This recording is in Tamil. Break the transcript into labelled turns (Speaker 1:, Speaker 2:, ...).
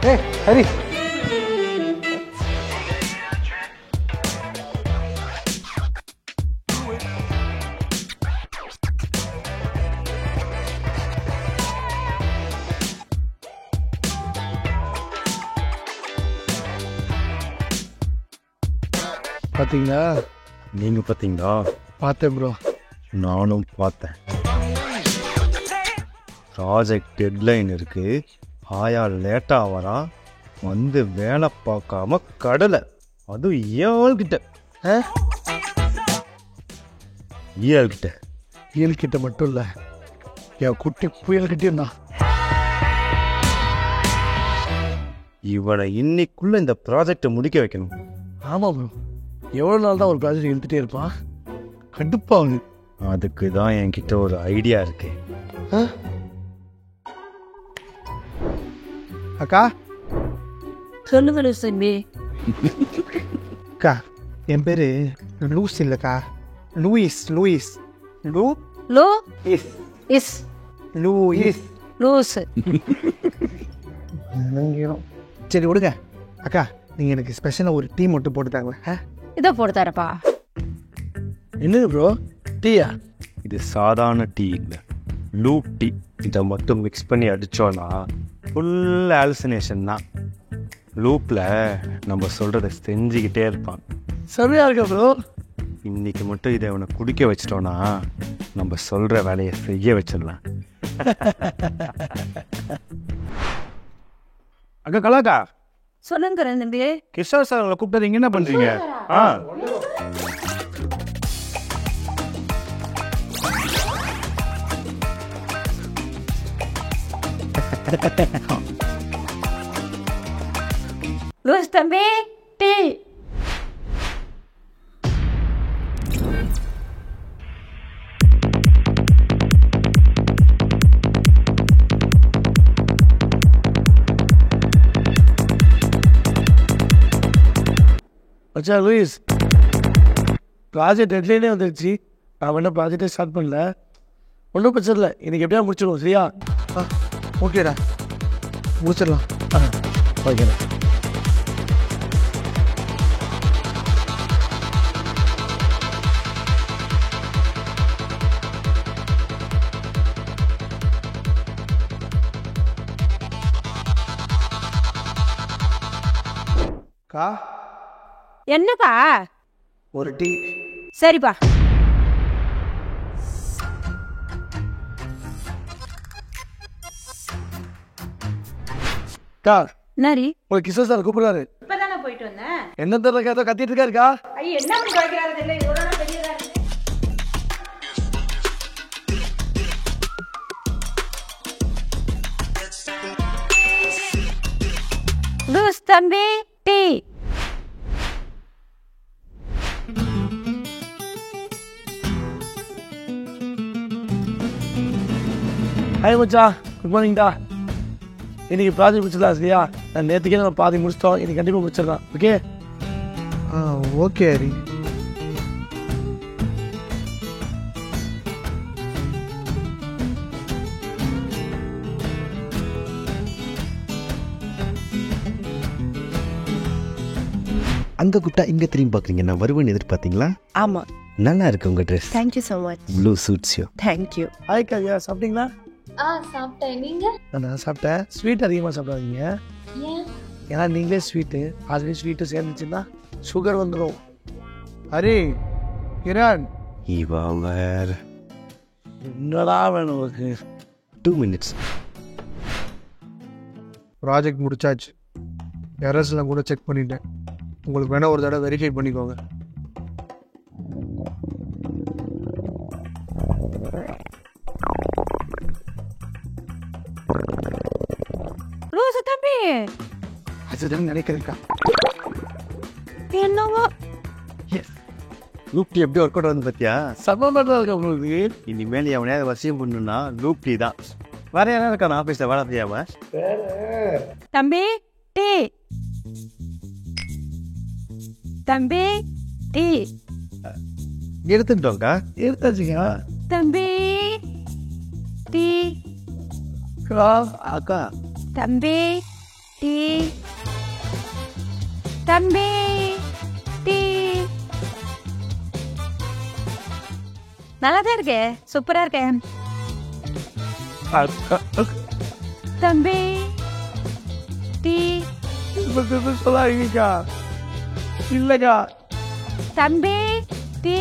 Speaker 1: ஏய் ஹரி, பார்த்தீங்களா?
Speaker 2: நீங்க பார்த்தீங்களா?
Speaker 1: பார்த்தேன் ப்ரோ.
Speaker 2: நானும் பார்த்தேன். ப்ராஜெக்ட் டெட்லைன் இருக்கு, ஆயா லேட்டாக வரா, வந்து வேலை பார்க்காம கடலை, அதுவும் ஏழ்கிட்ட ஏழ்கிட்ட
Speaker 1: இயல்கிட்ட மட்டும் இல்லை, என் குட்டி புயல்கிட்டையும் தான்.
Speaker 2: இவனை இன்னைக்குள்ள இந்த ப்ராஜெக்டை முடிக்க வைக்கணும்.
Speaker 1: ஆமாம் ப்ரோ, எவ்வளோ நாள் தான் ஒரு ப்ராஜெக்ட் இழுத்துட்டே இருப்பான், கடுப்பாகுது.
Speaker 2: அதுக்கு தான் என்கிட்ட ஒரு ஐடியா இருக்கு.
Speaker 1: அக்கா
Speaker 3: சொல்லுங்க தம்பி.
Speaker 1: அக்கா, என் பேர் லூஸ் இல்லைக்கா, லூயிஸ். லூயிஸ் லூ
Speaker 3: லோ
Speaker 1: இஸ்
Speaker 3: இஸ்
Speaker 1: லூயிஸ்.
Speaker 3: லூஸ்.
Speaker 1: சரி விடுங்க அக்கா, நீங்கள் எனக்கு ஸ்பெஷலாக ஒரு டீ மட்டும் போட்டுட்டாங்க.
Speaker 3: இதோ போட்டு தரப்பா.
Speaker 1: என்னது ப்ரோ, டீயா?
Speaker 2: இது சாதாரண டீ இல்லை, லூப் டீ. இதை மட்டும் மிக்ஸ் பண்ணி அடித்தோன்னா ஃபுல் ஆலுசினேஷன் தான். லூப்பில் நம்ம சொல்கிறத செஞ்சுக்கிட்டே இருப்பான்.
Speaker 1: சரியா இருக்கா ப்ரோ?
Speaker 2: இன்னைக்கு மட்டும் இதை அவனை குடிக்க வச்சிட்டோன்னா நம்ம சொல்கிற வேலையை செய்ய வச்சிடலாம். அக்கா கலாக்கா,
Speaker 3: சொல்லுங்க தம்பி.
Speaker 2: கிஷோர் சார் உங்களை கூப்பிட்டு இங்கே என்ன பண்ணுறீங்க?
Speaker 3: லூஸ் தம்பி, டீ.
Speaker 1: அச்சா லூயிஸ், ப்ராஜெக்ட் டெட்லைனே வந்துடுச்சு. நான் என்ன ப்ராஜெக்டே ஸ்டார்ட் பண்ணல. ஒன்றும் பிரச்சனை இல்லை, இன்னைக்கு எப்படியா முடிச்சிடுவோம். சரியா? ஓகேடா, முடிச்சிடலாம். ஓகேடா. கா,
Speaker 3: என்னப்பா?
Speaker 1: ஒரு டீ.
Speaker 3: சரிப்பா.
Speaker 1: கா,
Speaker 3: நரி
Speaker 1: ஒரு கிஷோர் சார் கூப்பிடுறாரு.
Speaker 3: இப்பதானே போயிட்டு வந்தேன்.
Speaker 1: என்ன தெரியல, ஏதோ கத்திட்டு இருக்காருக்கா.
Speaker 3: ஐயோ, என்ன பண்ணி வைக்கிறாரு தெரியல, இவ்வளோ பெரியதா இருக்கு. லூஸ் தம்பி, டீ.
Speaker 1: ஹாய் மச்சா, குட் மார்னிங்டா. இன்னைக்கு ப்ராஜெக்ட் முடிச்சிடலாம். சரியா? நான் நேற்றுக்கே நம்ம பாதி முடிச்சிட்டோம், இன்னைக்கு கண்டிப்பாக முடிச்சிடலாம். ஓகே? ஓகே ஹரி.
Speaker 2: அங்கே கூப்பிட்டா இங்கே திரும்பி பார்க்குறீங்க. நான் வருவேன்னு எதிர்பார்த்தீங்களா?
Speaker 3: ஆமா,
Speaker 2: நல்லா இருக்கு உங்கள் dress.
Speaker 3: Thank you so much.
Speaker 2: Blue shoots you.
Speaker 3: Thank you.
Speaker 1: Hi Kavya, சாப்பிட்டீங்களா?
Speaker 4: சாப்பிட்டேன். நீங்க?
Speaker 1: நான் சாப்பிட்டேன். ஸ்வீட் அதிகமாக சாப்பிடாதீங்க,
Speaker 4: ஏன்?
Speaker 1: ஏன்னா நீங்களே ஸ்வீட்டு, ஆல்ரெடி ஸ்வீட்டு சேர்ந்துச்சுன்னா சுகர் வந்துடும். ஹரி, கிரண்,
Speaker 2: இவா வேற.
Speaker 1: என்னடா வேணும் உனக்கு?
Speaker 2: 2 minutes.
Speaker 1: ப்ராஜெக்ட் முடிச்சாச்சு. எரர்ஸ்லாம் கூட செக் பண்ணிட்டேன். உங்களுக்கு வேணால் ஒரு தடவை வெரிஃபை பண்ணிக்கோங்க.
Speaker 3: லூசு தம்பி,
Speaker 1: அதுதான் நினைக்கிறேன்க்கா.
Speaker 3: என்னவோ
Speaker 2: லூப்டி எப்படி ஒர்க் அவுட் வந்து பார்த்தியா?
Speaker 1: சமமாக இருக்கா உங்களுக்கு?
Speaker 2: இனிமேல் எவனையாவது வசியம் பண்ணுன்னா லூப்டி தான். வேற யாரும் இருக்கா ஆஃபீஸில் வேலை செய்யாம?
Speaker 3: தம்பி, டீ. தம்பி, டீ.
Speaker 2: எடுத்துட்டோங்க்கா.
Speaker 1: எடுத்தாச்சுங்க.
Speaker 3: தம்பி, டீ.
Speaker 2: அக்கா
Speaker 3: தம்பி, டீ தம்பி டீ நல்லா தான் இருக்கே, சூப்பரா இருக்கேன். தம்பி டீ
Speaker 1: சொல்லாதீங்கக்கா. இல்லைக்கா.
Speaker 3: தம்பி டீ